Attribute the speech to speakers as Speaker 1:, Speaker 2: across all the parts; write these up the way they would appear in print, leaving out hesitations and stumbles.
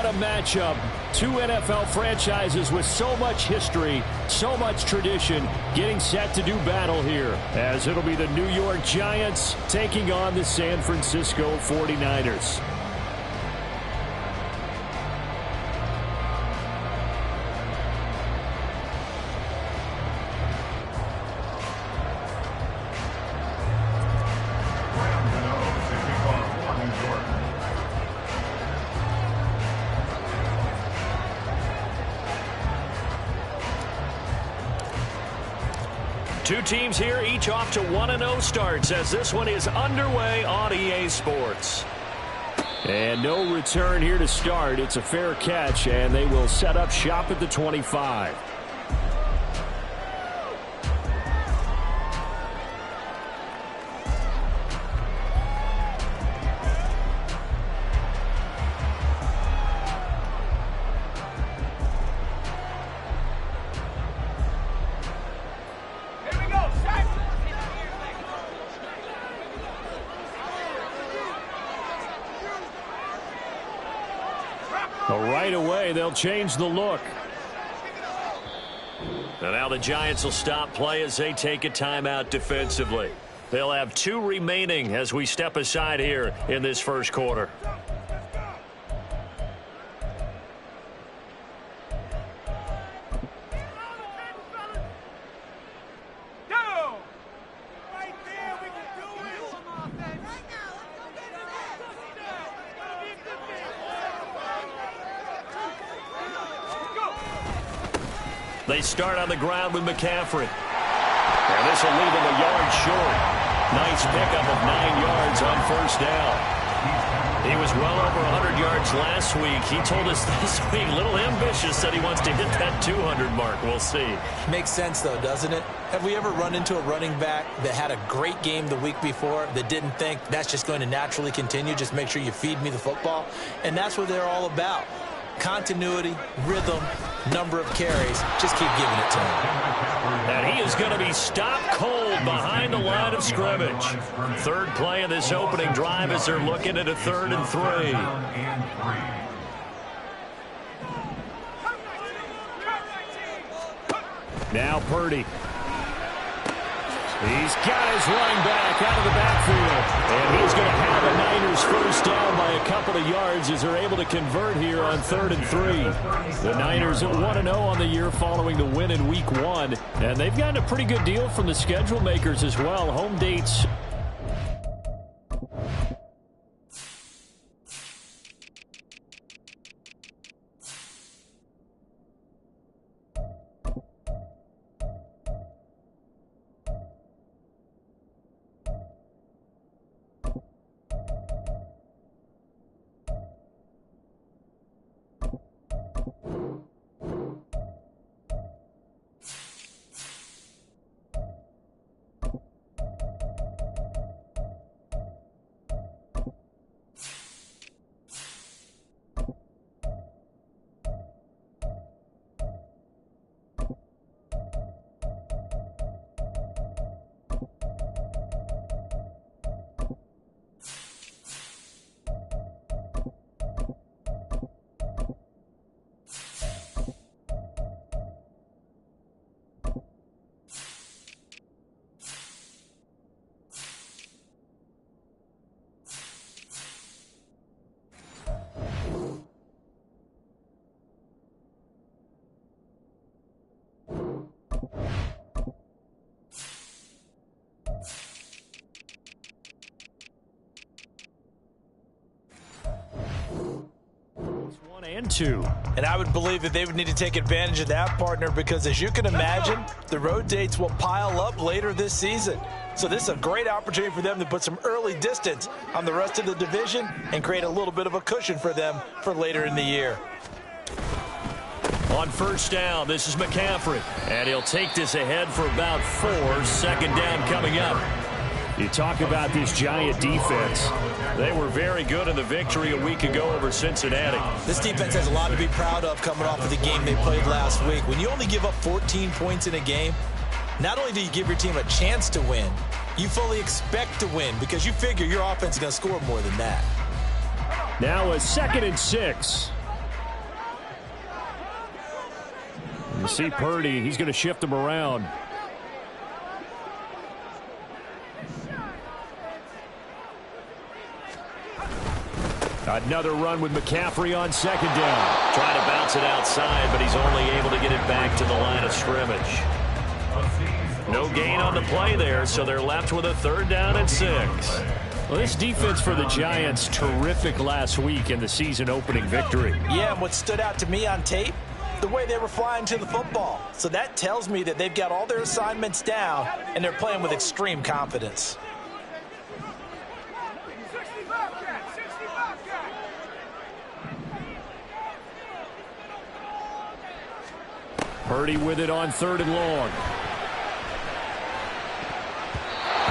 Speaker 1: what a matchup. Two NFL franchises with so much history, so much tradition, getting set to do battle here, as it'll be the New York Giants taking on the San Francisco 49ers.
Speaker 2: Two teams here, each off to 1-0 starts as this one is underway on EA Sports.
Speaker 1: And no return here to start. It's a fair catch, and they will set up shop at the 25. Right away, they'll change the look.
Speaker 2: And now the Giants will stop play as they take a timeout defensively. They'll have 2 remaining as we step aside here in this first quarter. They start on the ground with McCaffrey. And this will leave him a yard short. Nice pickup of 9 yards on first down. He was well over 100 yards last week. He told us this week, a little ambitious, that he wants to hit that 200 mark. We'll see.
Speaker 3: Makes sense, though, doesn't it? Have we ever run into a running back that had a great game the week before that didn't think that's just going to naturally continue? Just make sure you feed me the football. And that's what they're all about. Continuity, rhythm, number of carries. Just keep giving it to him.
Speaker 2: And he is going to be stopped cold behind the line of scrimmage. Third play of this opening drive as they're looking at a 3rd and 3.
Speaker 1: Now Purdy. He's got his running back out of the backfield. And he's going to have a Niners first down by a couple of yards as they're able to convert here on 3rd and 3. The Niners at 1-0 on the year following the win in Week 1. And they've gotten a pretty good deal from the schedule makers as well. Home dates. And 2.
Speaker 3: And I would believe that they would need to take advantage of that, partner, because as you can imagine, the road dates will pile up later this season. So this is a great opportunity for them to put some early distance on the rest of the division and create a little bit of a cushion for them for later in the year.
Speaker 2: On first down, this is McCaffrey. And he'll take this ahead for about 4. 2nd down coming up.
Speaker 1: You talk about this Giant defense.
Speaker 2: They were very good in the victory a week ago over Cincinnati.
Speaker 3: This defense has a lot to be proud of coming off of the game they played last week. When you only give up 14 points in a game, not only do you give your team a chance to win, you fully expect to win because you figure your offense is going to score more than that.
Speaker 1: Now a 2nd and 6. You see Purdy, he's going to shift him around. Another run with McCaffrey on second down.
Speaker 2: Trying to bounce it outside, but he's only able to get it back to the line of scrimmage. No gain on the play there, so they're left with a 3rd down and 6.
Speaker 1: Well, this defense for the Giants, terrific last week in the season-opening victory.
Speaker 3: Yeah, and what stood out to me on tape, the way they were flying to the football. So that tells me that they've got all their assignments down, and they're playing with extreme confidence.
Speaker 1: Purdy with it on 3rd and long.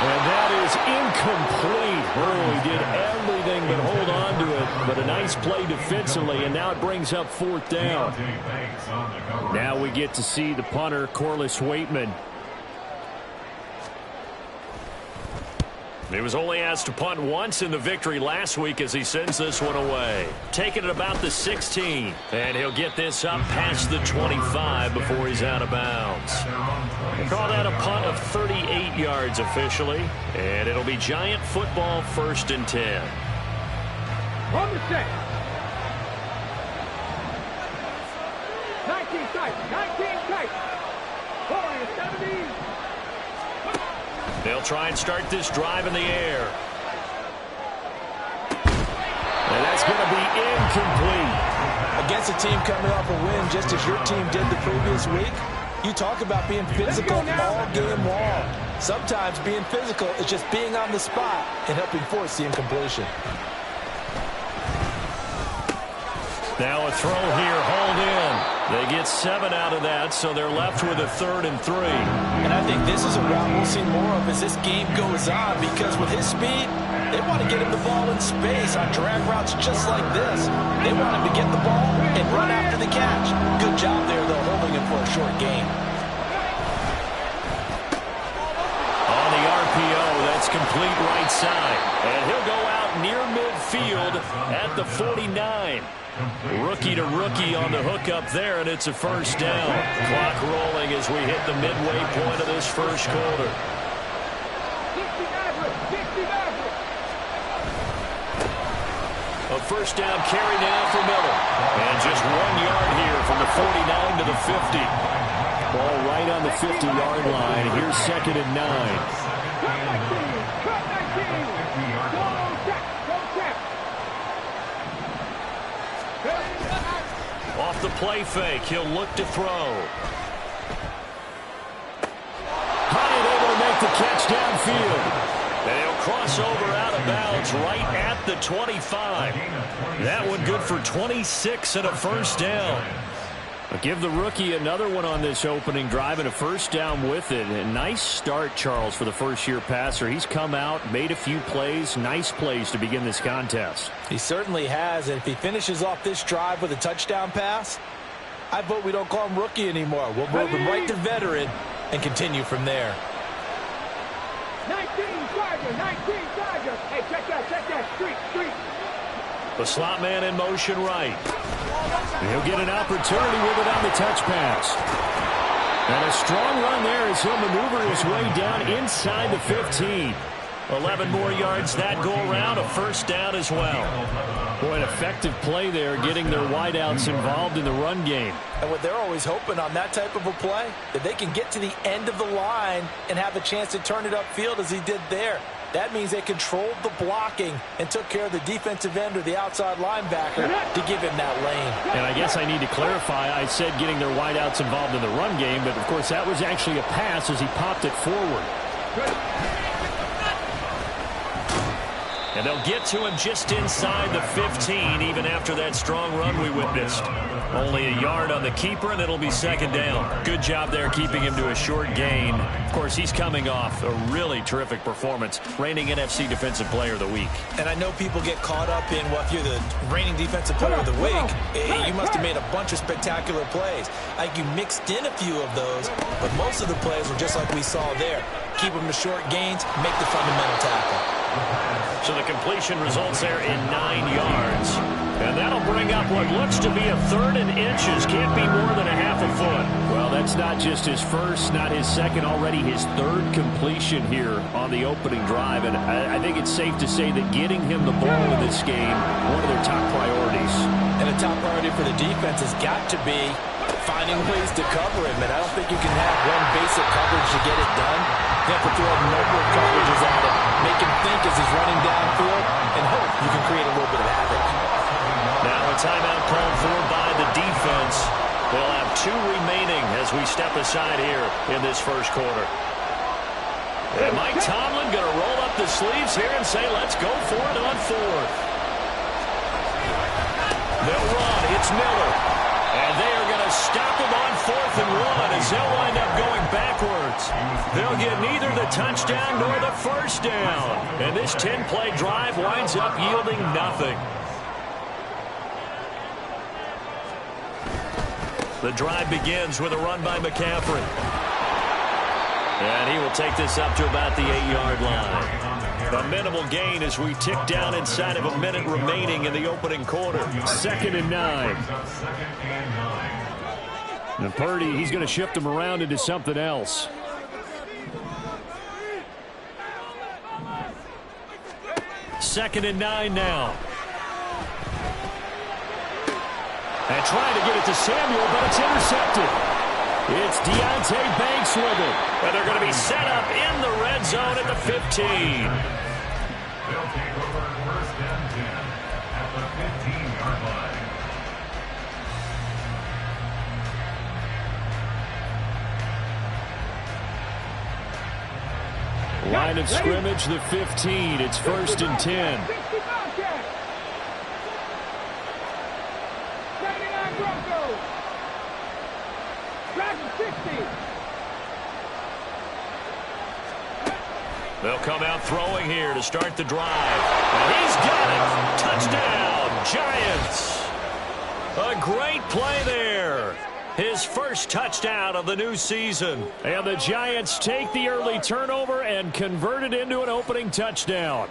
Speaker 1: And that is incomplete. He did everything but hold on to it. But a nice play defensively, and now it brings up 4th down. Now we get to see the punter, Corliss Waitman.
Speaker 2: He was only asked to punt once in the victory last week as he sends this one away. Taking it about the 16. And he'll get this up past the 25 before he's out of bounds. They call that a punt of 38 yards officially. And it'll be Giant football 1st and 10.
Speaker 4: On the set. 19 tight. 19 tight. 40 to 70.
Speaker 2: They'll try and start this drive in the air.
Speaker 1: And that's going to be incomplete.
Speaker 3: Against a team coming off a win just as your team did the previous week, you talk about being physical all game long. Sometimes being physical is just being on the spot and helping force the incompletion.
Speaker 2: Now a throw here, hauled in. They get 7 out of that, so they're left with a 3rd and 3.
Speaker 3: And I think this is a route we'll see more of as this game goes on, because with his speed, they want to get him the ball in space on drag routes just like this. They want him to get the ball and run after the catch. Good job there, though, holding him for a short gain.
Speaker 2: On the RPO, that's complete right side. And he'll go out near midfield at the 49. Rookie to rookie on the hook up there, and it's a 1st down. Clock rolling as we hit the midway point of this 1st quarter. A 1st down carry now for Miller. And just 1 yard here from the 49 to the 50.
Speaker 1: Ball right on the 50-yard line. Here's 2nd and 9.
Speaker 2: Off the play fake, he'll look to throw.
Speaker 1: Hunt able to make the catch downfield.
Speaker 2: And he'll cross over out of bounds right at the 25. That one good for 26 and a 1st down.
Speaker 1: But give the rookie another one on this opening drive and a 1st down with it. A nice start, Charles, for the first-year passer. He's come out, made a few plays, nice plays to begin this contest.
Speaker 3: He certainly has, and if he finishes off this drive with a touchdown pass, I vote we don't call him rookie anymore. We'll move him right to veteran and continue from there.
Speaker 4: 19 Chargers, 19 Chargers. Hey, check that, street.
Speaker 2: The slot man in motion right.
Speaker 1: He'll get an opportunity with it on the touch pass. And a strong run there as he'll maneuver his way down inside the 15.
Speaker 2: 11 more yards that go around, a 1st down as well.
Speaker 1: Boy, an effective play there, getting their wideouts involved in the run game.
Speaker 3: And what they're always hoping on that type of a play, that they can get to the end of the line and have a chance to turn it upfield as he did there. That means they controlled the blocking and took care of the defensive end or the outside linebacker to give him that lane.
Speaker 1: And I guess I need to clarify, I said getting their wideouts involved in the run game, but of course that was actually a pass as he popped it forward.
Speaker 2: And they'll get to him just inside the 15, even after that strong run we witnessed. Only a yard on the keeper, and it'll be 2nd down. Good job there keeping him to a short gain. Of course, he's coming off a really terrific performance, reigning NFC Defensive Player of the Week.
Speaker 3: And I know people get caught up in, well, if you're the reigning Defensive Player of the Week, you must have made a bunch of spectacular plays. Like you mixed in a few of those, but most of the plays were just like we saw there. Keep them to short gains, make the fundamental tackle.
Speaker 2: So the completion results there in 9 yards. And that'll bring up what looks to be a 3rd and inches. Can't be more than a half a foot.
Speaker 1: Well, that's not just his first, not his second, already his third completion here on the opening drive. And I think it's safe to say that getting him the ball in this game, one of their top priorities.
Speaker 3: And a top priority for the defense has got to be finding ways to cover him. And I don't think you can have one basic coverage to get it done. You have to throw a number of coverages at him, make him think as he's running downfield, and hope you can create a little bit of havoc.
Speaker 2: Now a timeout called for by the defense. They'll have 2 remaining as we step aside here in this first quarter. And Mike Tomlin going to roll up the sleeves here and say, let's go for it on 4th. They'll run. It's Miller. And they are going to stop him on 4th and 1 as they'll wind up going backwards. They'll get neither the touchdown nor the first down. And this 10-play drive winds up yielding nothing. The drive begins with a run by McCaffrey. And he will take this up to about the 8-yard line. A minimal gain as we tick down inside of a minute remaining in the opening quarter.
Speaker 1: 2nd and 9. And Purdy, he's going to shift him around into something else. Second and 9 now. And trying to get it to Samuel, but it's intercepted. It's Deonte Banks with it.
Speaker 2: And they're going to be set up in the red zone at the 15.
Speaker 5: They'll take over 1st and 10 at the 15-yard line.
Speaker 1: Line of scrimmage, the 15. It's 1st and 10.
Speaker 2: They'll come out throwing here to start the drive. And he's got it. Touchdown, Giants. A great play there. His first touchdown of the new season.
Speaker 1: And the Giants take the early turnover and convert it into an opening touchdown.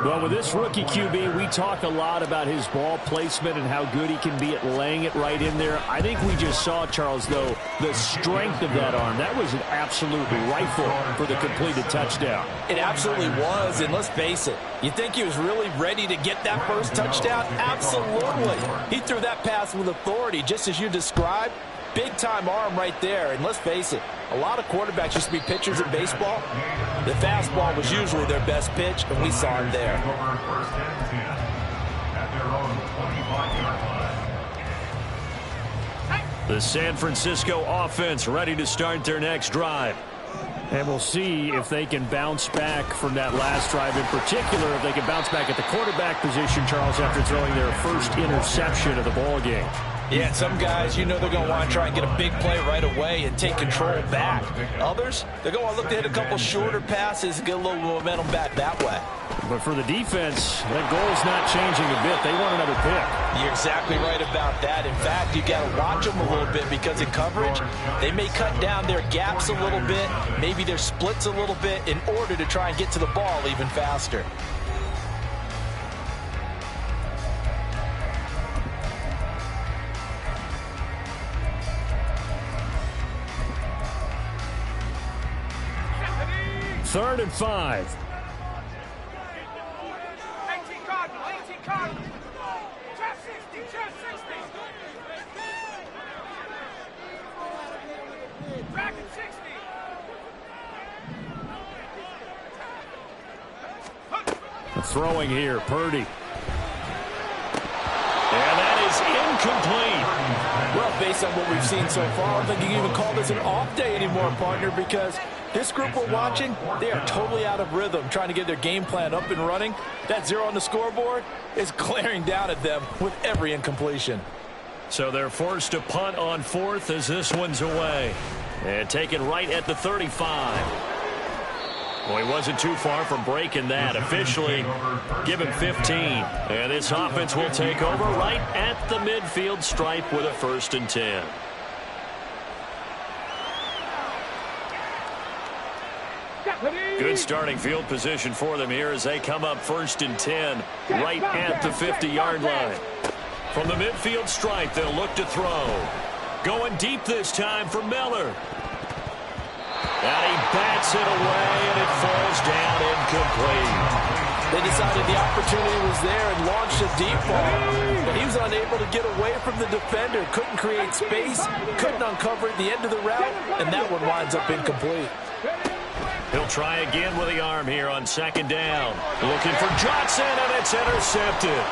Speaker 1: Well, with this rookie QB, we talk a lot about his ball placement and how good he can be at laying it right in there. I think we just saw, Charles, though, the strength of that arm. That was an absolute rifle for the completed touchdown.
Speaker 3: It absolutely was, and let's face it, you think he was really ready to get that first touchdown? Absolutely. He threw that pass with authority, just as you described. Big-time arm right there, and let's face it, a lot of quarterbacks used to be pitchers in baseball. The fastball was usually their best pitch, and we saw him there.
Speaker 2: The San Francisco offense ready to start their next drive.
Speaker 1: And we'll see if they can bounce back from that last drive. In particular, if they can bounce back at the quarterback position, Charles, after throwing their first interception of the ball game.
Speaker 3: Yeah, some guys, you know they're going to want to try and get a big play right away and take control back. Others, they're going to look to hit a couple shorter passes and get a little momentum back that way.
Speaker 1: But for the defense, that goal's not changing a bit. They want another pick.
Speaker 3: You're exactly right about that. In fact, you got to watch them a little bit because in coverage, they may cut down their gaps a little bit, maybe their splits a little bit in order to try and get to the ball even faster.
Speaker 1: Third and 5.
Speaker 4: 18 Cardinal, 18 Cardinal. Trap 60, trap 60. Dragon 60.
Speaker 1: Throwing here, Purdy.
Speaker 2: And that is incomplete.
Speaker 3: Well, based on what we've seen so far, I don't think you can even call this an off day anymore, partner, because this group we're watching, they are totally out of rhythm, trying to get their game plan up and running. That 0 on the scoreboard is glaring down at them with every incompletion.
Speaker 2: So they're forced to punt on 4th as this one's away. And taken right at the 35. Well, he wasn't too far from breaking that. Officially, give him 15. And this offense will take over right at the midfield stripe with a 1st and 10. Good starting field position for them here as they come up 1st and 10 right at the 50-yard line. From the midfield stripe, they'll look to throw. Going deep this time for Miller. And he bats it away, and it falls down incomplete.
Speaker 3: They decided the opportunity was there and launched a deep ball. But he was unable to get away from the defender. Couldn't create space, couldn't uncover at the end of the route, and that one winds up incomplete.
Speaker 2: He'll try again with the arm here on second down. Looking for Johnson, and it's intercepted.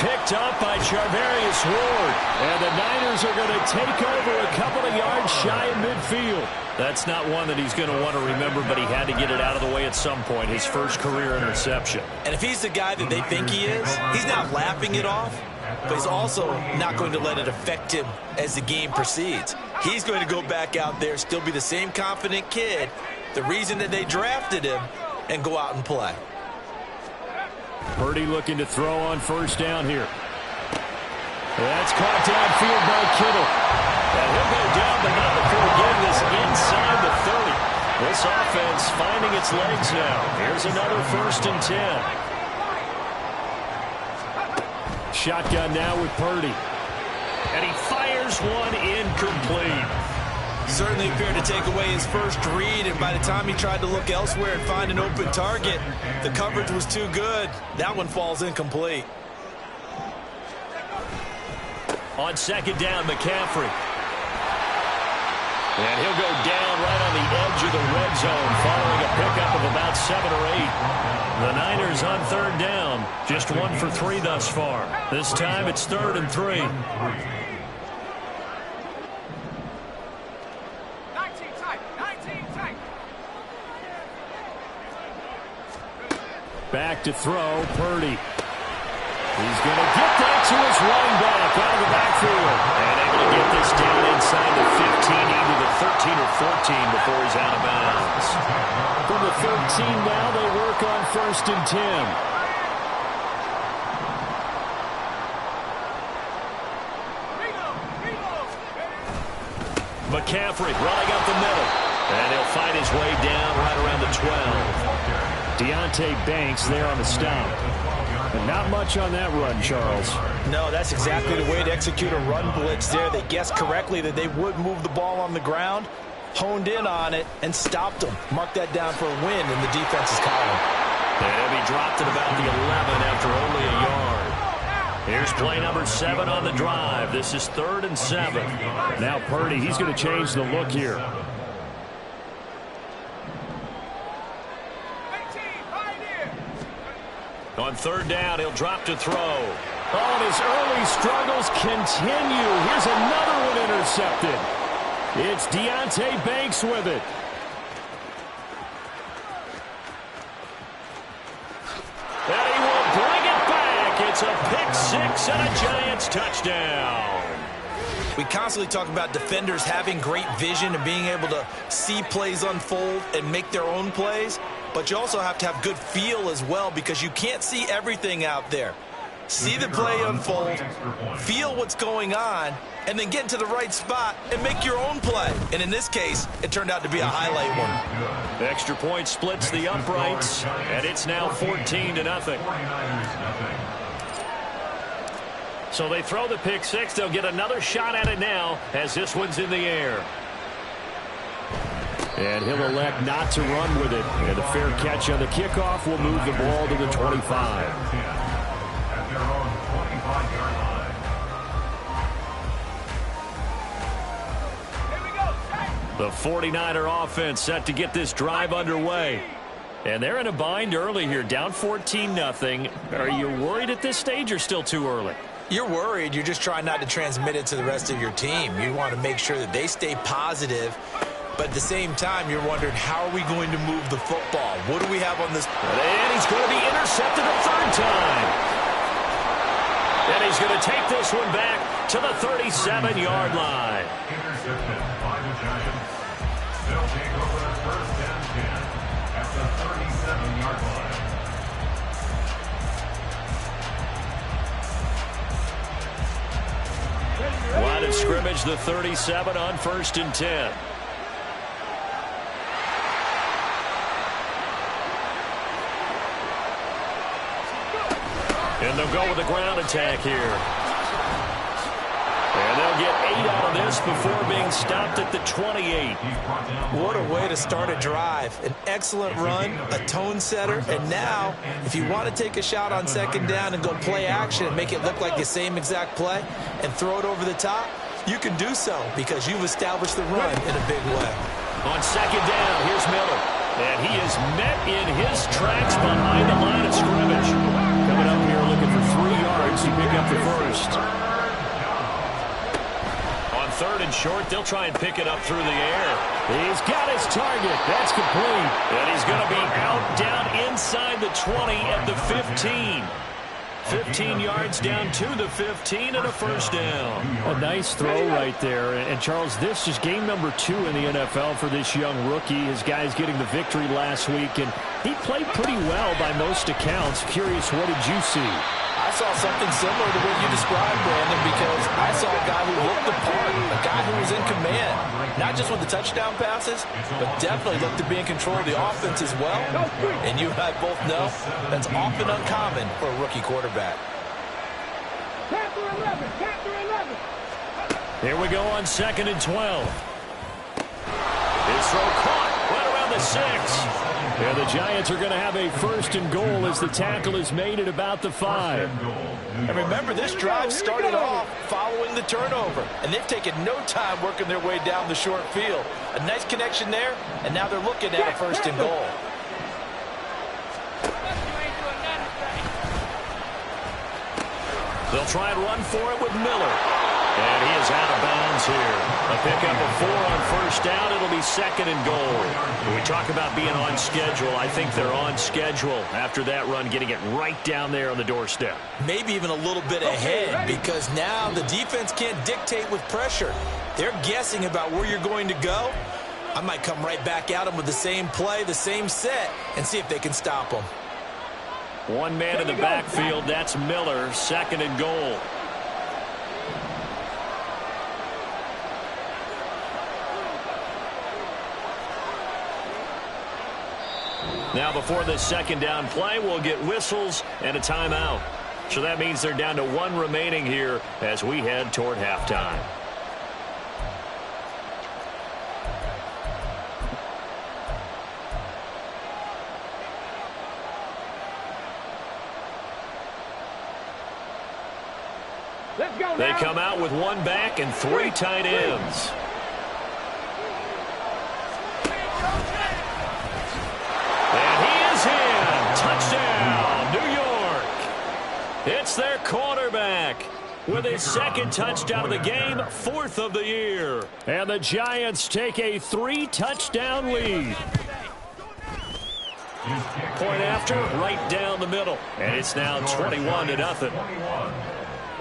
Speaker 2: Picked up by Charvarius Ward. And the Niners are going to take over a couple of yards shy of midfield. That's not one that he's going to want to remember, but he had to get it out of the way at some point. His first career interception.
Speaker 3: And if he's the guy that they think he is, he's not laughing it off, but he's also not going to let it affect him as the game proceeds. He's going to go back out there, still be the same confident kid, the reason that they drafted him, and go out and play.
Speaker 1: Purdy looking to throw on first down here. That's caught downfield by Kittle.
Speaker 2: And he'll go down, but not before getting this inside the 30. This offense finding its legs now. Here's another 1st and 10.
Speaker 1: Shotgun now with Purdy.
Speaker 2: And he fires one incomplete.
Speaker 3: Certainly appeared to take away his first read, and by the time he tried to look elsewhere and find an open target, the coverage was too good. That one falls incomplete.
Speaker 2: On second down, McCaffrey. And he'll go down right on the edge of the red zone following a pickup of about 7 or 8. The Niners on third down. Just 1 for 3 thus far. This time it's 3rd and 3.
Speaker 1: Back to throw, Purdy. He's going to get that to his running back out of the backfield.
Speaker 2: And able to get this down inside the 15, either the 13 or 14 before he's out of bounds.
Speaker 1: From the 13 now, they work on 1st and 10.
Speaker 2: McCaffrey running up the middle. And he'll fight his way down right around the 12.
Speaker 1: Banks there on the stop. And not much on that run, Charles.
Speaker 3: No, that's exactly the way to execute a run blitz there. They guessed correctly that they would move the ball on the ground, honed in on it, and stopped them. Mark that down for a win in the defense's column.
Speaker 2: And he dropped it about the 11 after only a yard. Here's play number 7 on the drive. This is 3rd and 7.
Speaker 1: Now Purdy, he's going to change the look here.
Speaker 2: On third down, he'll drop to throw.
Speaker 1: Oh, and his early struggles continue. Here's another one intercepted. It's Banks with it.
Speaker 2: And he will bring it back. It's a pick 6 and a Giants touchdown.
Speaker 3: We constantly talk about defenders having great vision and being able to see plays unfold and make their own plays. But you also have to have good feel as well, because you can't see everything out there. See the play unfold, feel what's going on, and then get to the right spot and make your own play. And in this case, it turned out to be a highlight one.
Speaker 2: The extra point splits the uprights, and it's now 14-0. So they throw the pick 6. They'll get another shot at it now as this one's in the air.
Speaker 1: And he'll elect not to run with it. And a fair catch on the kickoff will move the ball to the 25.
Speaker 2: The 49er offense set to get this drive underway. And they're in a bind early here, down 14-0. Are you worried at this stage or still too early?
Speaker 3: You're worried. You're just trying not to transmit it to the rest of your team. You want to make sure that they stay positive. But at the same time, you're wondering, how are we going to move the football? What do we have on this?
Speaker 2: And he's going to be intercepted a 3rd time. And he's going to take this one back to the 37-yard line.
Speaker 5: Intercepted by the Giants. They'll take over 1st and 10 at the 37-yard line.
Speaker 2: Line of scrimmage, the 37 on 1st and 10. And they'll go with the ground attack here. And they'll get 8 out of this before being stopped at the 28.
Speaker 3: What a way to start a drive. An excellent run, a tone setter, and now, if you want to take a shot on second down and go play action and make it look like the same exact play and throw it over the top, you can do so because you've established the run in a big way.
Speaker 2: On second down, here's Miller. And he is met in his tracks behind the line of scrimmage.
Speaker 1: Coming up here looking for 3 yards to pick up the first.
Speaker 2: On third and short, they'll try and pick it up through the air.
Speaker 1: He's got his target. That's complete.
Speaker 2: And he's going to be out down inside the 20 at the 15. 15 yards down to the 15 and a first down.
Speaker 1: A nice throw right there. And Charles, this is game number 2 in the NFL for this young rookie. His guys getting the victory last week, and he played pretty well by most accounts. Curious, what did you see?
Speaker 3: I saw something similar to what you described, Brandon, because I saw a guy who looked the part, a guy who was in command, not just with the touchdown passes, but definitely looked to be in control of the offense as well. And you and I both know that's often uncommon for a rookie quarterback.
Speaker 1: Here we go on second and 12.
Speaker 2: His throw caught right around the 6.
Speaker 1: Yeah, the Giants are going to have a first and goal as the tackle is made at about the 5.
Speaker 3: And remember, this drive started off following the turnover, and they've taken no time working their way down the short field. A nice connection there, and now they're looking at a first and goal.
Speaker 2: They'll try and run for it with Miller. And he is out of bounds here. A pickup of 4 on first down. It'll be second and goal. When we talk about being on schedule, I think they're on schedule after that run, getting it right down there on the doorstep.
Speaker 3: Maybe even a little bit ahead, because now the defense can't dictate with pressure. They're guessing about where you're going to go. I might come right back at them with the same play, the same set, and see if they can stop them.
Speaker 2: One man in the backfield, that's Miller, second and goal. Now before this second down play, we'll get whistles and a timeout. So that means they're down to 1 remaining here as we head toward halftime. They come out with 1 back and 3 tight ends. And he is in. Touchdown, New York. It's their quarterback with his 2nd touchdown of the game, 4th of the year.
Speaker 1: And the Giants take a 3-touchdown lead.
Speaker 2: Point after, right down the middle. And it's now 21-0.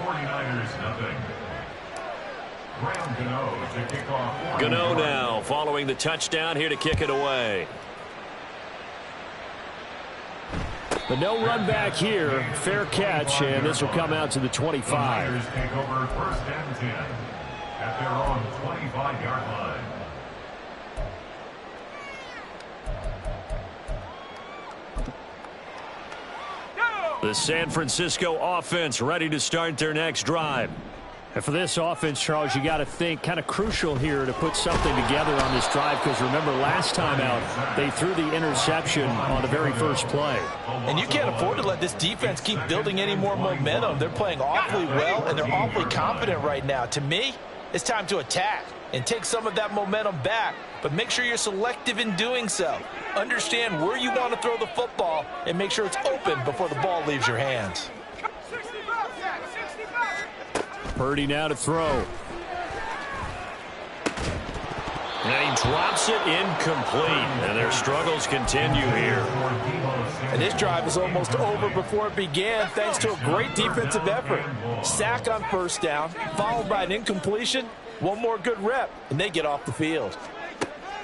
Speaker 5: 49ers nothing. Gano to kick off.
Speaker 2: Gano now following the touchdown here to kick it away.
Speaker 1: But no run back here. Fair catch, and this will come out to the 25.
Speaker 5: The Niners take over first and 10 at their own 25-yard line.
Speaker 2: The San Francisco offense ready to start their next drive.
Speaker 1: And for this offense, Charles, you got to think kind of crucial here to put something together on this drive, because remember last time out they threw the interception on the very first play.
Speaker 3: And you can't afford to let this defense keep building any more momentum. They're playing awfully well, and they're awfully confident right now. To me, it's time to attack and take some of that momentum back, but make sure you're selective in doing so. Understand where you want to throw the football and make sure it's open before the ball leaves your hands.
Speaker 1: Purdy now to throw.
Speaker 2: And he drops it incomplete. And their struggles continue here.
Speaker 3: And this drive is almost over before it began, thanks to a great defensive effort. Sack on first down, followed by an incompletion. One more good rep, and they get off the field.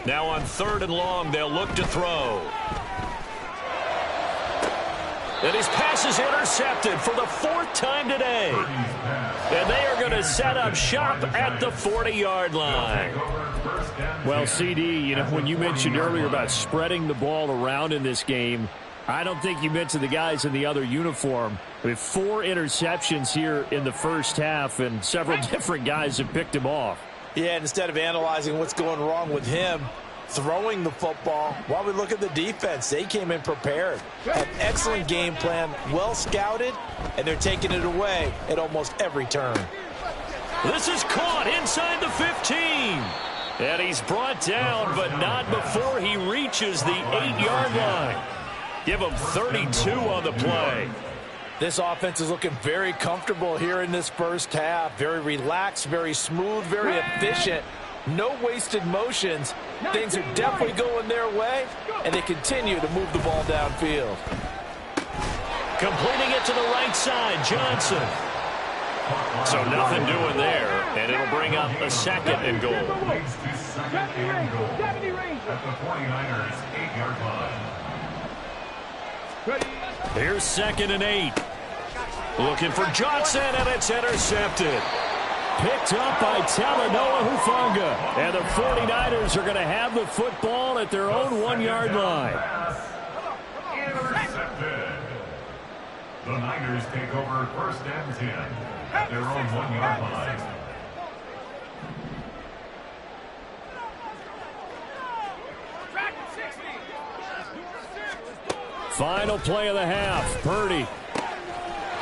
Speaker 2: Now on 3rd and long, they'll look to throw. And his pass is intercepted for the 4th time today. And they are going to set up shop at the 40-yard line.
Speaker 1: Well, CD, you know, when you mentioned earlier about spreading the ball around in this game, I don't think you mentioned the guys in the other uniform. We have 4 interceptions here in the first half, and several different guys have picked him off.
Speaker 3: Yeah, and instead of analyzing what's going wrong with him throwing the football, while we look at the defense, they came in prepared. An excellent game plan, well scouted, and they're taking it away at almost every turn.
Speaker 2: This is caught inside the 15. And he's brought down, but not before he reaches the 8-yard line. Give him 32 on the play.
Speaker 3: This offense is looking very comfortable here in this first half. Very relaxed, very smooth, very efficient. No wasted motions. Things are definitely going their way, and they continue to move the ball downfield.
Speaker 2: Completing it to the right side, Johnson. So nothing doing there, and it'll bring up a 2nd and goal.
Speaker 5: Second and goal at the 49ers 8-yard line.
Speaker 2: Here's 2nd and 8. Looking for Johnson, and it's intercepted.
Speaker 1: Picked up by Talanoa Hufanga. And the 49ers are going to have the football at their own 1-yard line.
Speaker 5: Intercepted. The Niners take over 1st and 10 at their own 1-yard line.
Speaker 1: Final play of the half. Purdy.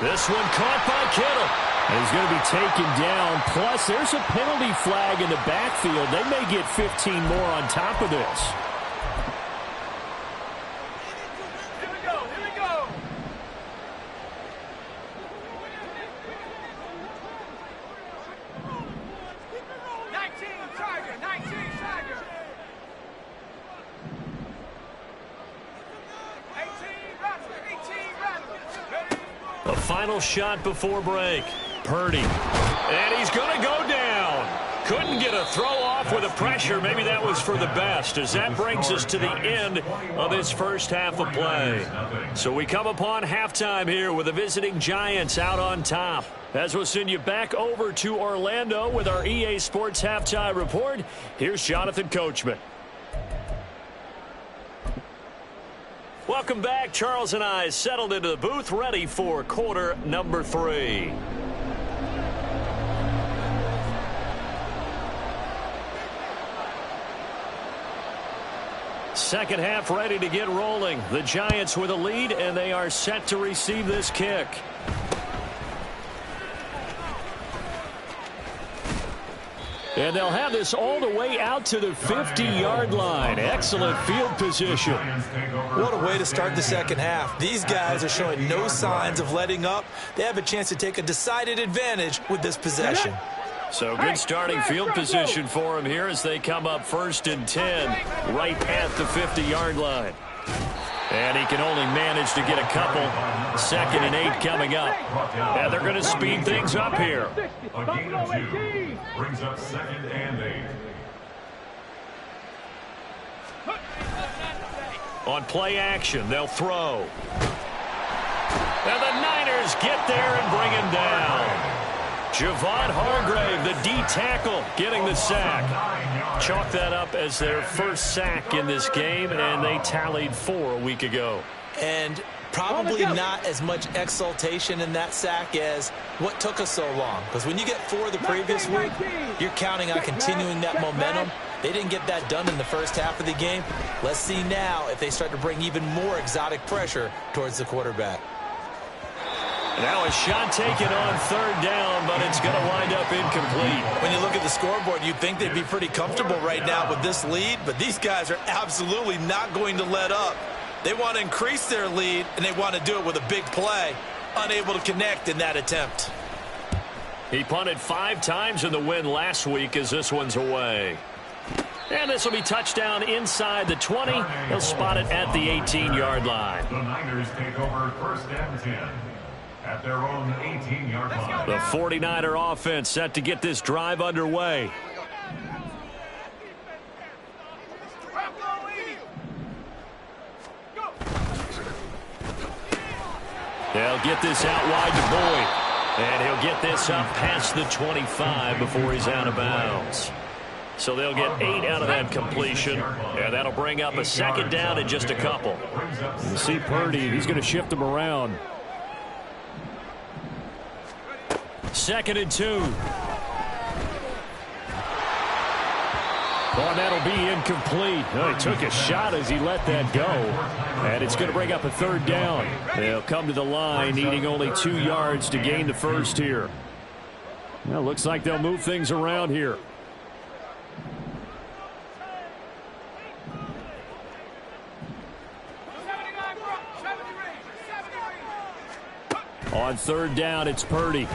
Speaker 2: This one caught by Kittle.
Speaker 1: And he's going to be taken down. Plus, there's a penalty flag in the backfield. They may get 15 more on top of this.
Speaker 4: Here we go, here we go. Tiger, 19 Tiger. 18 Rattler.
Speaker 2: A final shot before break. Purdy. And he's going to go down. Couldn't get a throw off with the pressure. Maybe that was for the best, as that brings us to the end of this first half of play. So we come upon halftime here with the visiting Giants out on top. As we'll send you back over to Orlando with our EA Sports Halftime Report, here's Jonathan Coachman. Welcome back. Charles and I settled into the booth, ready for quarter number 3. Second half ready to get rolling. The Giants with a lead, and they are set to receive this kick.
Speaker 1: And they'll have this all the way out to the 50-yard line. Excellent field position.
Speaker 3: What a way to start the second half. These guys are showing no signs of letting up. They have a chance to take a decided advantage with this possession.
Speaker 2: So good starting field position for them here as they come up 1st and 10 right at the 50-yard line. And he can only manage to get a couple. 2nd and 8 coming up. And they're going to speed things up here.
Speaker 5: A gain of 2 brings up 2nd and 8.
Speaker 2: On play action, they'll throw. And the Niners get there and bring him down. Javon Hargrave, the D tackle, getting the sack. Chalk that up as their first sack in this game, and they tallied 4 a week ago.
Speaker 3: And probably not as much exultation in that sack as what took us so long. Because when you get 4 the previous week, you're counting on continuing that momentum. They didn't get that done in the first half of the game. Let's see now if they start to bring even more exotic pressure towards the quarterback.
Speaker 2: Now a shot taken on 3rd down, but it's going to wind up incomplete.
Speaker 3: When you look at the scoreboard, you'd think they'd be pretty comfortable right now with this lead, but these guys are absolutely not going to let up. They want to increase their lead, and they want to do it with a big play. Unable to connect in that attempt.
Speaker 2: He punted 5 times in the win last week as this one's away. And this will be touchdown inside the 20. He'll spot it at the 18-yard line.
Speaker 5: The Niners take over 1st and 10 at their own 18-yard line.
Speaker 2: The 49er offense set to get this drive underway. They'll get this out wide to Boyd. And he'll get this up past the 25 before he's out of bounds. So they'll get 8 out of that completion, and that'll bring up a second down in just a couple.
Speaker 1: You see Purdy, he's going to shift them around. 2nd and 2. Oh, that'll be incomplete. Oh, he took a shot as he let that go. And it's going to bring up a 3rd down. They'll come to the line, needing only 2 yards to gain the first here. Well, looks like they'll move things around here. On 3rd down, it's Purdy.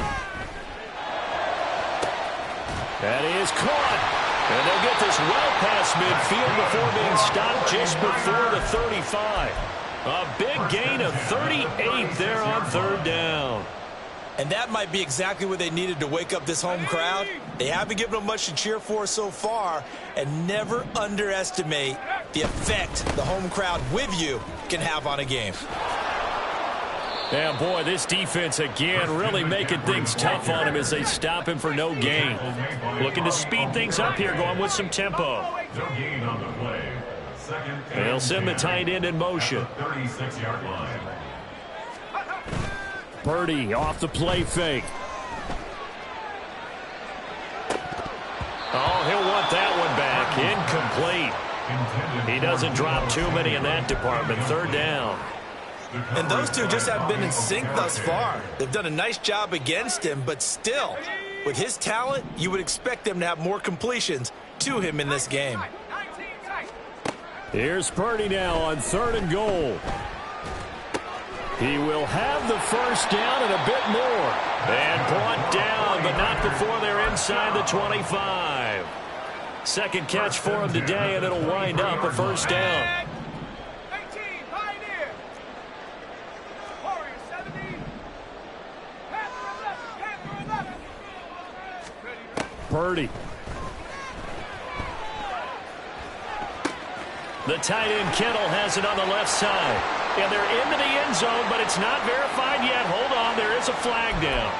Speaker 1: That is caught. And they'll get this well past midfield before being stopped just before the 35. A big gain of 38 there on 3rd down.
Speaker 3: And that might be exactly what they needed to wake up this home crowd. They haven't given them much to cheer for so far, and never underestimate the effect the home crowd with you can have on a game.
Speaker 1: Yeah, boy, this defense again really making things tough on him as they stop him for no gain.
Speaker 2: Looking to speed things up here, going with some tempo.
Speaker 5: No gain on the play.
Speaker 2: They'll send the tight end in motion.
Speaker 5: 36-yard line.
Speaker 1: Purdy off the play fake.
Speaker 2: Oh, he'll want that one back. Incomplete. He doesn't drop too many in that department. 3rd down.
Speaker 3: And those two just haven't been in sync thus far. They've done a nice job against him, but still, with his talent, you would expect them to have more completions to him in this game.
Speaker 1: Here's Purdy now on 3rd and goal. He will have the first down and a bit more.
Speaker 2: And brought down, but not before they're inside the 25. Second catch for him today, and it'll wind up a first down.
Speaker 1: Purdy.
Speaker 2: The tight end Kittle has it on the left side. And they're into the end zone, but it's not verified yet. Hold on, there is a flag down.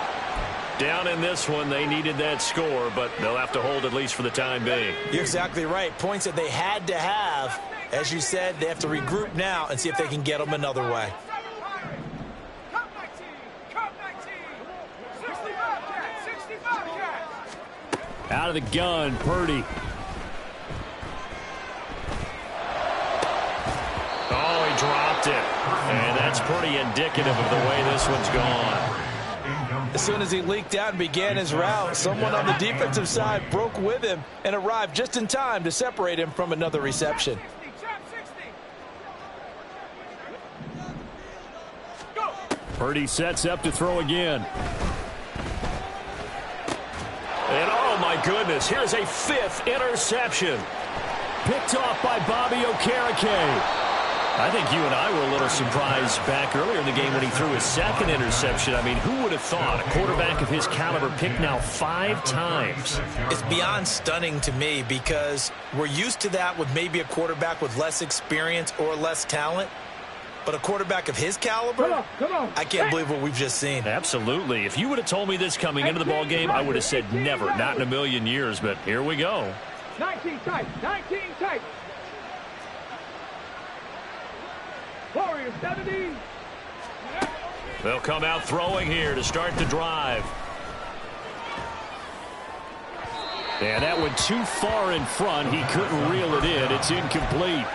Speaker 2: Down in this one, they needed that score, but they'll have to hold at least for the time being.
Speaker 3: You're exactly right. Points that they had to have. As you said, they have to regroup now and see if they can get them another way.
Speaker 1: Out of the gun, Purdy.
Speaker 2: Oh, he dropped it. And that's pretty indicative of the way this one's gone.
Speaker 3: As soon as he leaked out and began his route, someone on the defensive side broke with him and arrived just in time to separate him from another reception.
Speaker 1: Purdy sets up to throw again.
Speaker 2: And oh my goodness, here's a 5th interception.
Speaker 1: Picked off by Bobby Okereke.
Speaker 2: I think you and I were a little surprised back earlier in the game when he threw his 2nd interception. I mean, who would have thought a quarterback of his caliber picked now 5 times?
Speaker 3: It's beyond stunning to me because we're used to that with maybe a quarterback with less experience or less talent. But a quarterback of his caliber, I can't believe what we've just seen.
Speaker 2: Absolutely. If you would have told me this coming into the ball game, I would have said never, not in a million years. But here we go.
Speaker 4: 19 tight, 19 tight. Warriors 70.
Speaker 2: They'll come out throwing here to start the drive.
Speaker 1: And that went too far in front. He couldn't reel it in. It's incomplete.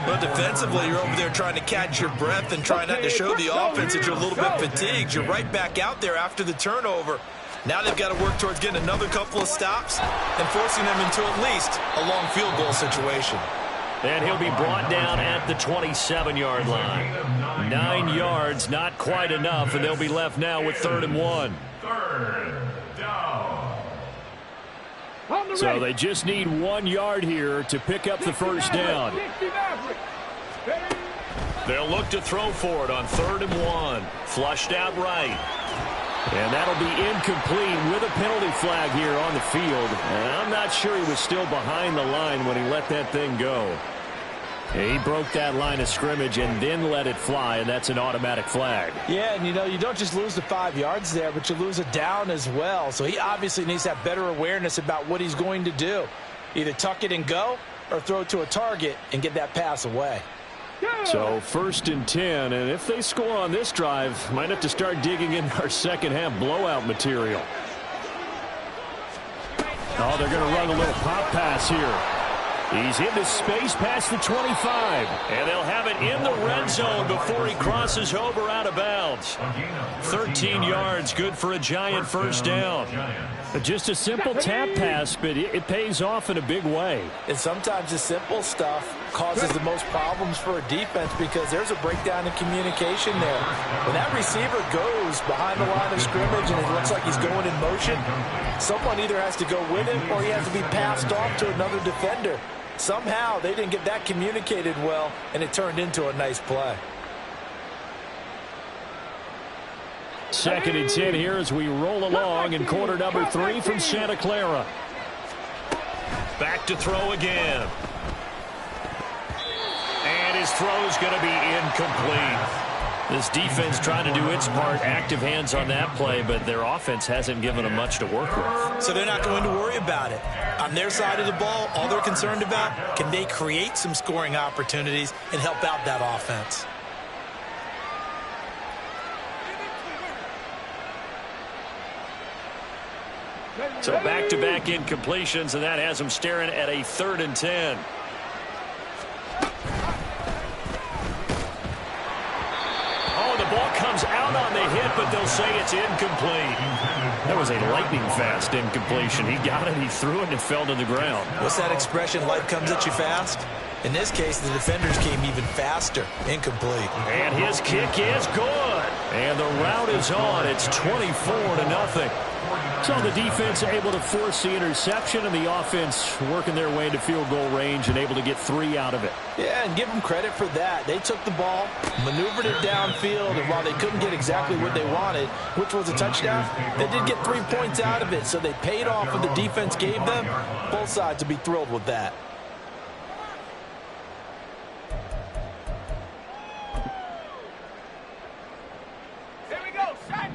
Speaker 3: But defensively, you're over there trying to catch your breath and try not to show the offense that you're a little bit fatigued. You're right back out there after the turnover. Now they've got to work towards getting another couple of stops and forcing them into at least a long field goal situation.
Speaker 2: And he'll be brought down at the 27-yard line. 9 yards, not quite enough, and they'll be left now with 3rd and 1.
Speaker 5: 3rd down.
Speaker 1: So they just need 1 yard here to pick up the first down.
Speaker 2: They'll look to throw for it on 3rd and 1. Flushed out right.
Speaker 1: And that'll be incomplete with a penalty flag here on the field. And I'm not sure he was still behind the line when he let that thing go. He broke that line of scrimmage and then let it fly, and that's an automatic flag.
Speaker 3: Yeah, and you don't just lose the 5 yards there, but you lose a down as well. So he obviously needs to have better awareness about what he's going to do. Either tuck it and go or throw it to a target and get that pass away.
Speaker 1: So 1st and 10, and if they score on this drive, might have to start digging in our second half blowout material. Oh, they're going to run a little pop pass here. He's into space past the 25.
Speaker 2: And they'll have it in the red zone before he crosses over out of bounds. 13 yards, good for a Giant first down.
Speaker 1: Just a simple tap pass, but it pays off in a big way.
Speaker 3: And sometimes the simple stuff causes the most problems for a defense because there's a breakdown in communication there. When that receiver goes behind the line of scrimmage and it looks like he's going in motion, someone either has to go with him or he has to be passed off to another defender. Somehow they didn't get that communicated well, and it turned into a nice play.
Speaker 1: 2nd and 10 here as we roll along in quarter number 3 from Santa Clara.
Speaker 2: Back to throw again. And his throw's going to be incomplete. This defense trying to do its part, active hands on that play, but their offense hasn't given them much to work with.
Speaker 3: So they're not going to worry about it. On their side of the ball, all they're concerned about, can they create some scoring opportunities and help out that offense?
Speaker 2: So back-to-back incompletions, and that has them staring at a 3rd and 10. Ball comes out on the hit, but they'll say it's incomplete.
Speaker 1: That was a lightning-fast incompletion. He got it, he threw it, and it fell to the ground.
Speaker 3: What's that expression, life comes at you fast? In this case, the defenders came even faster. Incomplete.
Speaker 2: And his kick is good.
Speaker 1: And the route is on. It's 24-0. So the defense able to force the interception, and the offense working their way into field goal range and able to get 3 out of it.
Speaker 3: Yeah, and give them credit for that. They took the ball, maneuvered it downfield, and while they couldn't get exactly what they wanted, which was a touchdown, they did get 3 points out of it, so they paid off what the defense gave them. Both sides will be thrilled with that.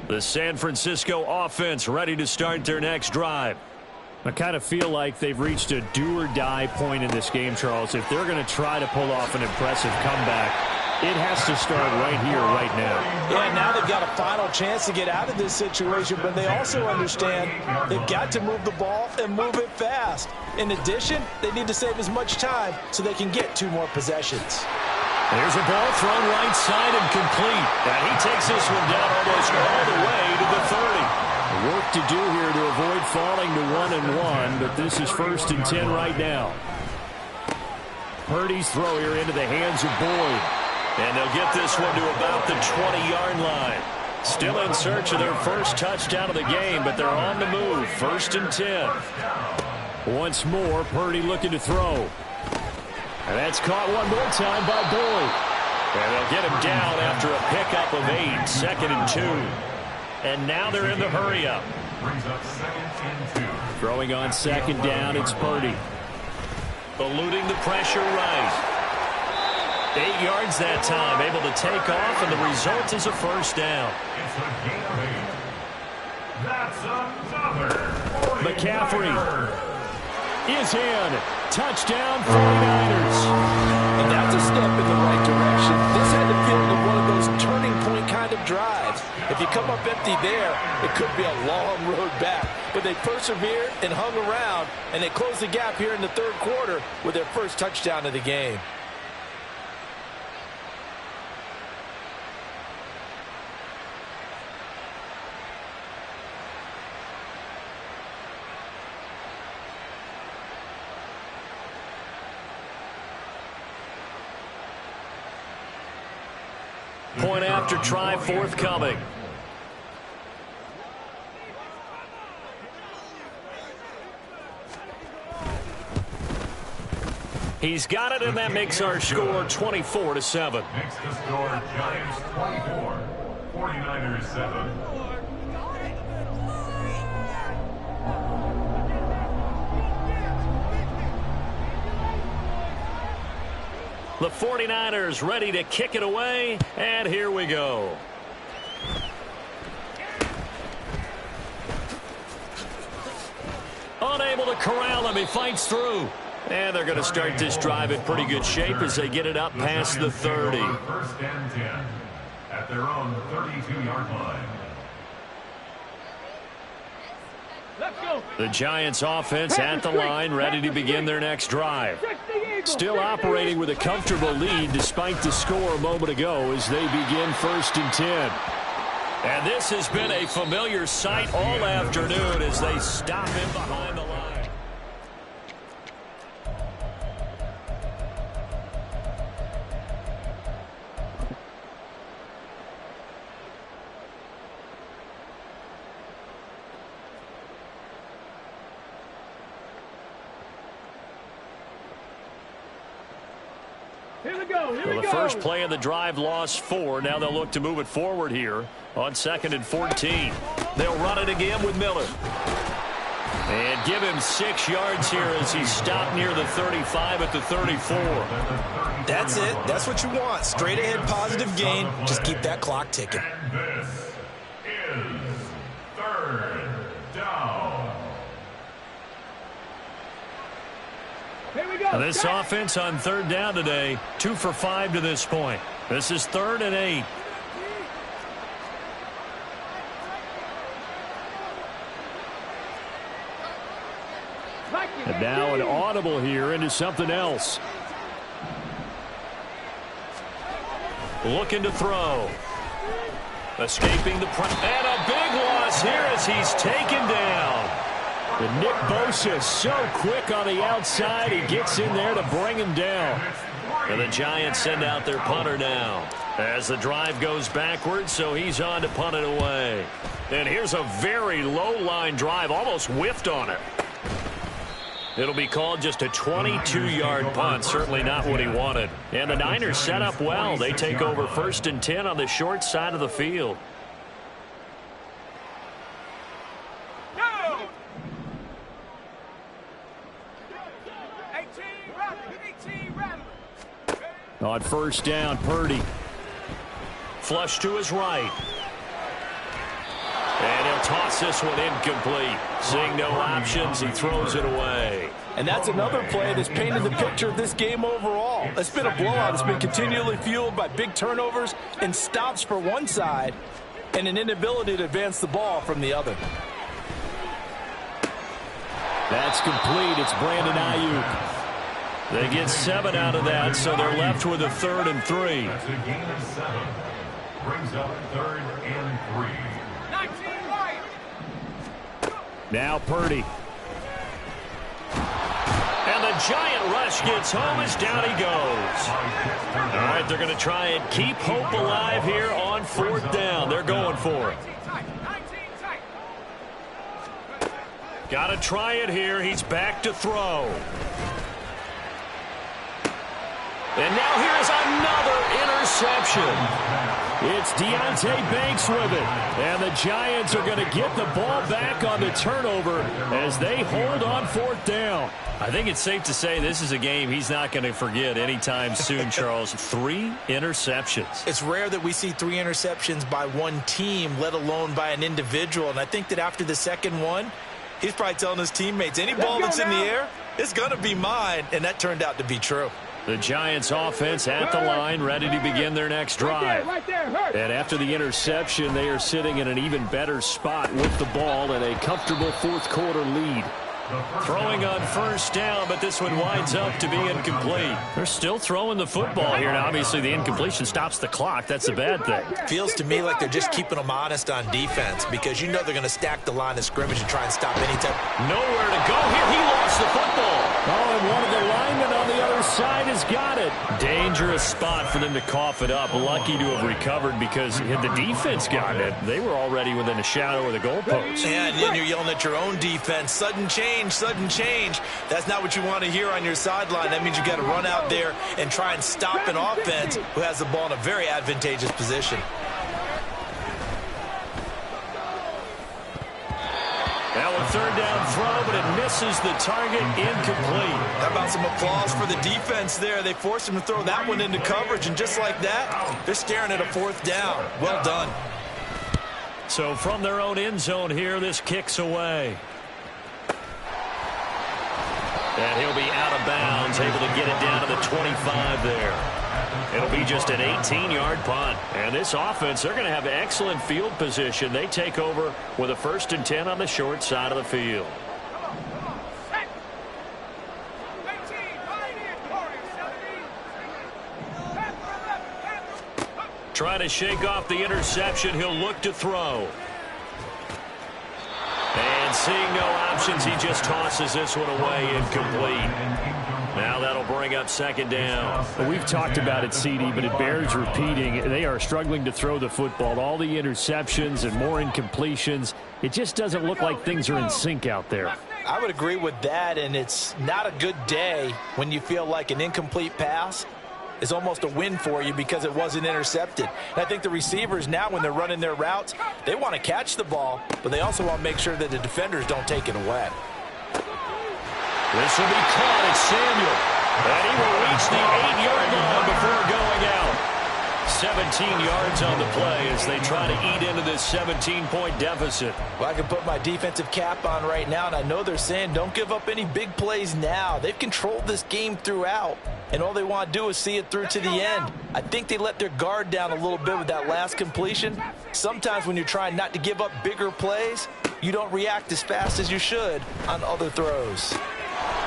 Speaker 2: The San Francisco offense ready to start their next drive.
Speaker 1: I kind of feel like they've reached a do-or-die point in this game, Charles. If they're going to try to pull off an impressive comeback, it has to start right here, right now.
Speaker 3: Yeah, now they've got a final chance to get out of this situation, but they also understand they've got to move the ball and move it fast. In addition, they need to save as much time so they can get 2 more possessions.
Speaker 2: There's a ball thrown right side and complete. And he takes this one down almost all the way to the 30.
Speaker 1: Work to do here to avoid falling to 1-1, but this is 1st and 10 right now. Purdy's throw here into the hands of Boyd.
Speaker 2: And they'll get this one to about the 20-yard line. Still in search of their first touchdown of the game, but they're on the move. 1st and 10.
Speaker 1: Once more, Purdy looking to throw. And that's caught one more time by Boyd.
Speaker 2: And they'll get him down after a pickup of 8. 2nd and 2. And now they're in the hurry-up.
Speaker 5: Brings up 2nd and 2.
Speaker 1: Throwing on 2nd down, it's Purdy.
Speaker 2: Eluding the pressure right. 8 yards that time, able to take off, and the result is a first down.
Speaker 5: It's a gain of 8. That's another 49er.
Speaker 1: McCaffrey is in. Touchdown, 49ers.
Speaker 3: And that's a step in the right direction. This had the feeling of one of those turning point kind of drives. If you come up empty there, it could be a long road back. But they persevered and hung around, and they closed the gap here in the 3rd quarter with their first touchdown of the game.
Speaker 2: Point after try forthcoming. He's got it, and that makes our score 24-7.
Speaker 5: Makes the score Giants 24, 49ers 7.
Speaker 2: The 49ers ready to kick it away, and here we go. Unable to corral him. He fights through. And they're going to start this drive in pretty good shape as they get it up past the 30.
Speaker 5: First and 10 at their own 32-yard line.
Speaker 4: Let's go.
Speaker 1: The Giants offense at the line, ready to begin their next drive. Still operating with a comfortable lead despite the score a moment ago as they begin 1st and 10.
Speaker 2: And this has been a familiar sight all afternoon as they stop him behind the line.
Speaker 4: Here we go. Here
Speaker 1: Well,
Speaker 4: we
Speaker 1: the
Speaker 4: go.
Speaker 1: first play of the drive lost 4. Now they'll look to move it forward here on 2nd and 14.
Speaker 2: They'll run it again with Miller.
Speaker 1: And give him 6 yards here as he's stopped near the 35 at the 34.
Speaker 3: That's it. That's what you want. Straight ahead positive gain. Just keep that clock ticking.
Speaker 5: And this is 3rd down.
Speaker 4: Here we go.
Speaker 1: Now this offense on 3rd down today, 2 for 5 to this point. This is 3rd and 8. And now an audible here into something else.
Speaker 2: Looking to throw. Escaping the press. And a big loss here as he's taken down.
Speaker 1: And Nick Bosa so quick on the outside. He gets in there to bring him down.
Speaker 2: And the Giants send out their punter now.
Speaker 1: As the drive goes backwards, so he's on to punt it away.
Speaker 2: And here's a very low-line drive. Almost whiffed on it. It'll be called just a 22-yard punt. Certainly not what he wanted.
Speaker 1: And the Niners set up well. They take over 1st and 10 on the short side of the field.
Speaker 4: Go. 18 rally.
Speaker 1: On 1st down, Purdy.
Speaker 2: Flush to his right. And he'll toss this one incomplete. Seeing no options, he throws it away.
Speaker 6: And that's another play that's painted the picture of this game overall. It's been a blowout. It's been continually fueled by big turnovers and stops for one side and an inability to advance the ball from the other.
Speaker 1: That's complete. It's Brandon Ayuk. They get 7 out of that, so they're left with a 3rd and 3.
Speaker 5: That's a gain of 7. Brings up 3rd and 3.
Speaker 4: 19 right.
Speaker 1: Now Purdy.
Speaker 2: And the giant rush gets home as down he goes. All right, they're going to try and keep hope alive here on 4th down. They're going for it.
Speaker 4: 19 tight.
Speaker 2: Got to try it here. He's back to throw. And now here's another interception.
Speaker 1: It's Deontay Banks with it. And the Giants are going to get the ball back on the turnover as they hold on 4th down.
Speaker 2: I think it's safe to say this is a game he's not going to forget anytime soon, Charles. 3 interceptions.
Speaker 3: It's rare that we see 3 interceptions by one team, let alone by an individual. And I think that after the second one, he's probably telling his teammates, any ball that's in the air, it's going to be mine. And that turned out to be true.
Speaker 1: The Giants offense at the line, ready to begin their next drive.
Speaker 4: Right there, hurt.
Speaker 1: And after the interception, they are sitting in an even better spot with the ball and a comfortable 4th quarter lead.
Speaker 2: Throwing on 1st down, but this one winds up to be incomplete.
Speaker 1: They're still throwing the football here. Now, obviously, the incompletion stops the clock. That's a bad thing.
Speaker 3: Feels to me like they're just keeping them honest on defense because you know they're going to stack the line of scrimmage and try and stop any type.
Speaker 2: Nowhere to go here. He lost the football.
Speaker 1: Oh, and one of the linemen on the other side has got it.
Speaker 2: Dangerous spot for them to cough it up. Lucky to have recovered because had the defense gotten it, they were already within a shadow of the goalpost.
Speaker 3: And then you're yelling at your own defense. Sudden change. That's not what you want to hear on your sideline. That means you got to run out there and try and stop an offense who has the ball in a very advantageous position.
Speaker 2: Now a 3rd down throw, but it misses the target, incomplete.
Speaker 3: How about some applause for the defense there? They forced him to throw that one into coverage, and just like that, they're staring at a 4th down. Well done.
Speaker 2: So from their own end zone here, this kicks away. And he'll be out of bounds, able to get it down to the 25 there. It'll be just an 18-yard punt. And this offense, they're going to have excellent field position. They take over with a 1st and 10 on the short side of the field. Trying to shake off the interception. He'll look to throw. And seeing no options, he just tosses this one away, incomplete. Now that'll bring up 2nd down.
Speaker 1: Well, we've talked about it, CD, but it bears repeating. They are struggling to throw the football. All the interceptions and more incompletions. It just doesn't look like things are in sync out there.
Speaker 6: I would agree with that, and it's not a good day when you feel like an incomplete pass is almost a win for you because it wasn't intercepted. And I think the receivers now, when they're running their routes, they want to catch the ball, but they also want to make sure that the defenders don't take it away.
Speaker 2: This will be caught at Samuel. And he will reach the 8-yard line before going out. 17 yards on the play as they try to eat into this 17-point deficit.
Speaker 6: Well, I can put my defensive cap on right now, and I know they're saying don't give up any big plays now. They've controlled this game throughout, and all they want to do is see it through to the end. I think they let their guard down a little bit with that last completion. Sometimes when you're trying not to give up bigger plays, you don't react as fast as you should on other throws.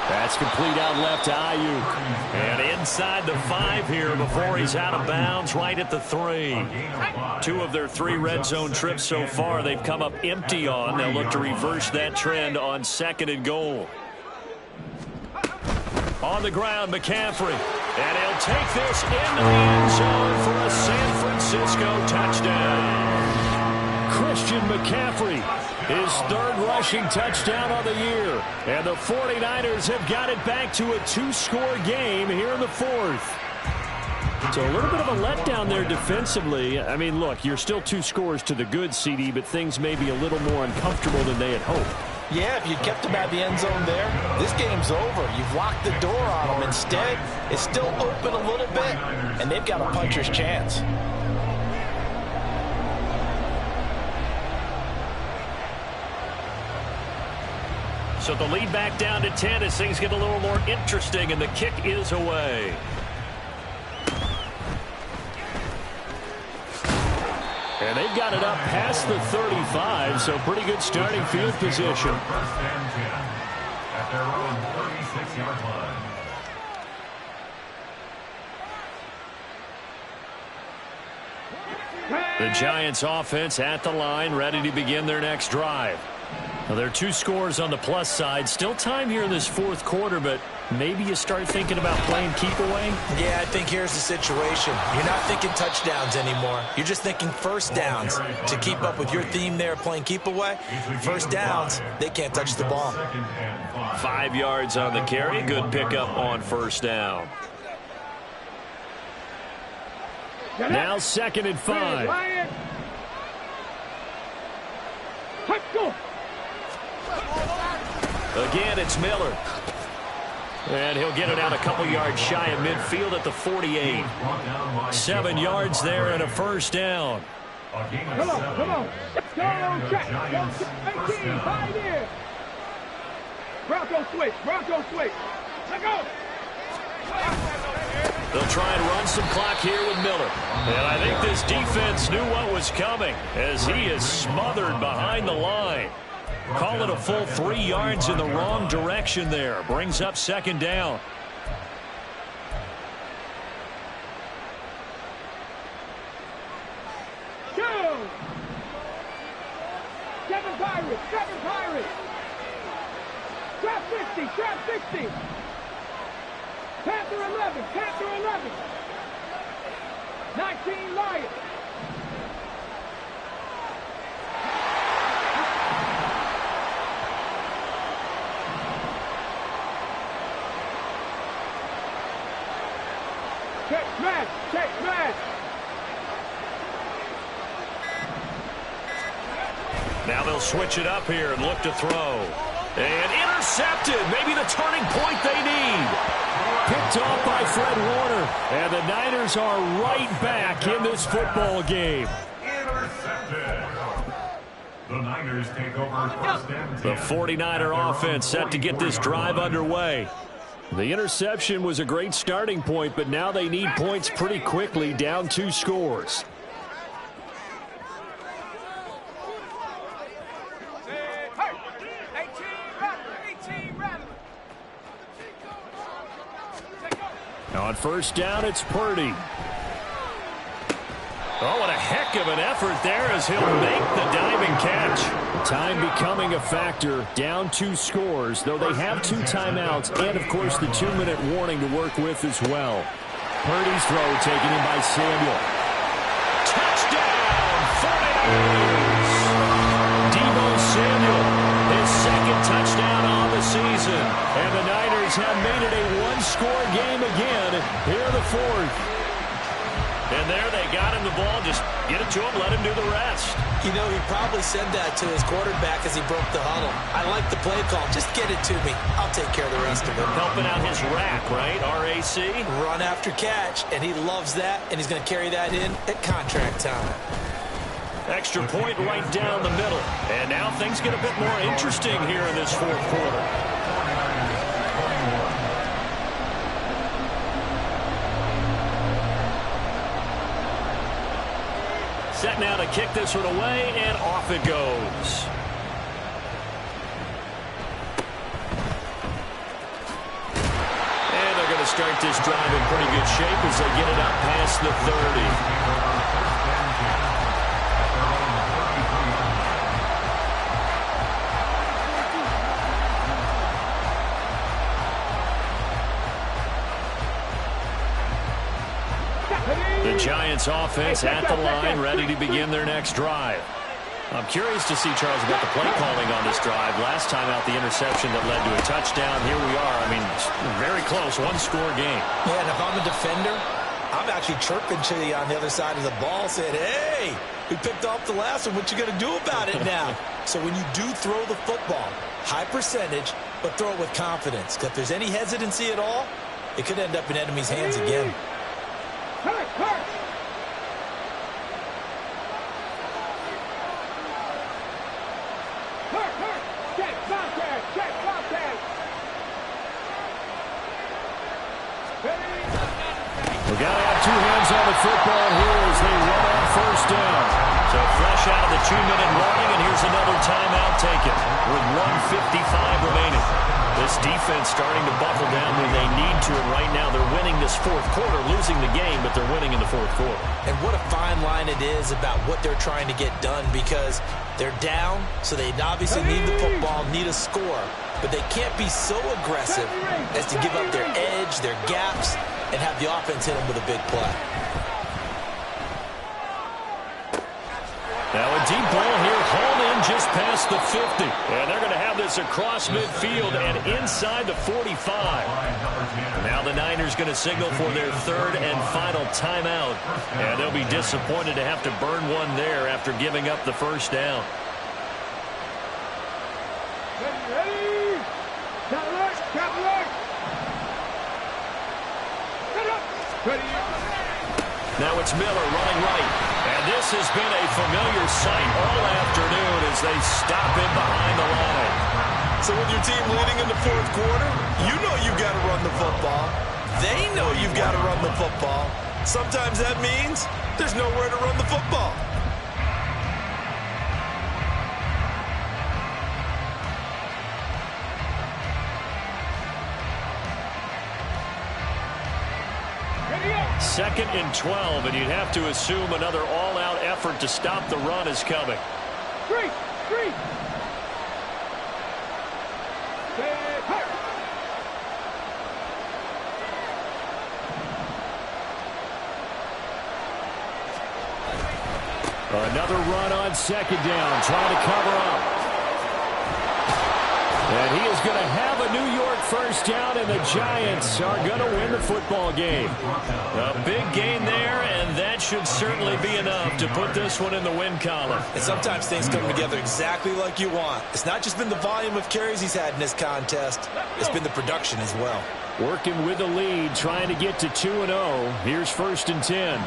Speaker 1: That's complete out left to Ayuk.
Speaker 2: And inside the 5 here before he's out of bounds, right at the 3. 2 of their 3 red zone trips so far they've come up empty on. They'll look to reverse that trend on 2nd and goal. On the ground, McCaffrey. And he'll take this into the end zone for a San Francisco touchdown.
Speaker 1: Christian McCaffrey, his 3rd rushing touchdown of the year. And the 49ers have got it back to a 2-score game here in the 4th. So a little bit of a letdown there defensively. I mean, look, you're still 2 scores to the good, CD, but things may be a little more uncomfortable than they had hoped.
Speaker 6: Yeah, if you kept them at the end zone there, this game's over. You've locked the door on them. Instead, it's still open a little bit, and they've got a puncher's chance.
Speaker 2: So the lead back down to 10 as things get a little more interesting, and the kick is away.
Speaker 1: And they've got it up past the 35, so pretty good starting field position.
Speaker 5: 1st and 10 at their own 36-yard line.
Speaker 1: The Giants offense at the line, ready to begin their next drive. Now, there are 2 scores on the plus side. Still time here in this 4th quarter, but maybe you start thinking about playing keep away?
Speaker 6: Yeah, I think here's the situation. You're not thinking touchdowns anymore. You're just thinking 1st downs. To keep up with your theme there, playing keep away, 1st downs, they can't touch the ball.
Speaker 2: 5 yards on the carry. Good pickup on 1st down.
Speaker 1: Now 2nd and 5.
Speaker 4: Let's go.
Speaker 2: Again, it's Miller. And he'll get it out a couple yards shy of midfield at the 48. 7 yards there and a 1st down.
Speaker 4: Come on. Go on track. Go 18. Hide in. Bronco switch. Let go.
Speaker 2: They'll try and run some clock here with Miller. And I think this defense knew what was coming as he is smothered behind the line. Call it a full 3 yards in the wrong direction there. Brings up 2nd down.
Speaker 4: Go. 7 Pirates. Trap 60. Panther 11. 19 Lions. Check smash.
Speaker 2: Now they'll switch it up here and look to throw. And intercepted. Maybe the turning point they need.
Speaker 1: Picked off by Fred Warner. And the Niners are right back in this football game.
Speaker 5: Intercepted. The Niners take over first and 10.
Speaker 1: The 49er offense set to get this drive underway. The interception was a great starting point, but now they need points pretty quickly, down 2 scores. On first down, it's Purdy. Oh, what a heck of an effort there as he'll make the diving catch. Time becoming a factor, down 2 scores, though they have 2 timeouts and, of course, the 2-minute warning to work with as well. Purdy's throw taken in by Samuel. Touchdown, 49ers! Deebo Samuel, his second touchdown on the season. And the Niners have made it a 1-score game again here in the 4th. And there they got him the ball. Just get it to him, let him do the rest.
Speaker 3: You know, he probably said that to his quarterback as he broke the huddle. I like the play call. Just get it to me. I'll take care of the rest of it.
Speaker 1: Helping out his rack, right? R-A-C?
Speaker 3: Run after catch, and he loves that, and he's going to carry that in at contract time.
Speaker 1: Extra point right down the middle. And now things get a bit more interesting here in this 4th quarter. Set now to kick this one away, and off it goes. And they're going to start this drive in pretty good shape as they get it up past the 30. The Giants offense at the line, ready to begin their next drive. I'm curious to see, Charles, about the play calling on this drive. Last time out, the interception that led to a touchdown. Here we are. I mean, very close, 1-score game.
Speaker 3: Yeah, and if I'm a defender, I'm actually chirping to you on the other side of the ball, saying, hey, we picked off the last one. What you going to do about it now? So when you do throw the football, high percentage, but throw it with confidence. Because if there's any hesitancy at all, it could end up in enemy's hands again.
Speaker 1: We got to have 2 hands on the football here as they run on first down. So fresh out of the 2-minute warning, and here's another timeout taken with 1:55 remaining. This defense starting to buckle down when they need to, and right now they're winning this 4th quarter, losing the game, but they're winning in the 4th quarter.
Speaker 3: And what a fine line it is about what they're trying to get done, because they're down, so they obviously need the football, need a score, but they can't be so aggressive as to give up their edge, their gaps, and have the offense hit them with a big play.
Speaker 1: Now a deep ball here, hauled in just past the 50. And they're going to have this across midfield and inside the 45. Now the Niners going to signal for their 3rd and final timeout. And they'll be disappointed to have to burn one there after giving up the first down.
Speaker 4: Ready?
Speaker 1: Now it's Miller running right. And this has been a familiar sight all afternoon as they stop in behind the line.
Speaker 6: So with your team leading in the 4th quarter, you know you've got to run the football. They know you've got to run the football. Sometimes that means there's nowhere to run the football.
Speaker 1: Second and 12, and you'd have to assume another all-out effort to stop the run is coming.
Speaker 4: Three.
Speaker 1: Another run on second down, trying to cover up. And he is going to have a New York first down, and the Giants are going to win the football game. A big gain there, and that should certainly be enough to put this one in the win column.
Speaker 3: And sometimes things come together exactly like you want. It's not just been the volume of carries he's had in this contest. It's been the production as well.
Speaker 1: Working with the lead, trying to get to 2-0. Here's 1st and 10.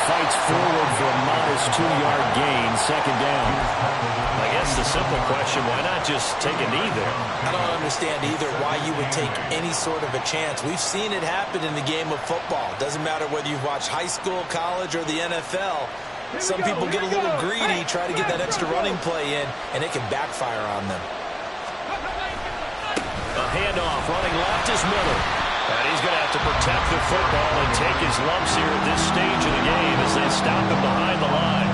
Speaker 1: fights forward for a modest 2-yard gain, second down.
Speaker 2: I guess the simple question, why not just take a knee there?
Speaker 3: I don't understand either why you would take any sort of a chance. We've seen it happen in the game of football. Doesn't matter whether you've watched high school, college, or the NFL. Some people get a little greedy, try to get that extra running play in, and it can backfire on them.
Speaker 2: A handoff, running left is Miller. And he's going to have to protect the football and take his lumps here at this stage of the game as they stop him behind the line.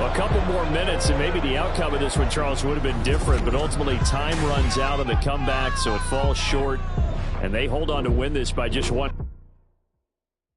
Speaker 1: A couple more minutes, and maybe the outcome of this one, Charles, would have been different. But ultimately, time runs out on the comeback, so it falls short. And they hold on to win this by just one.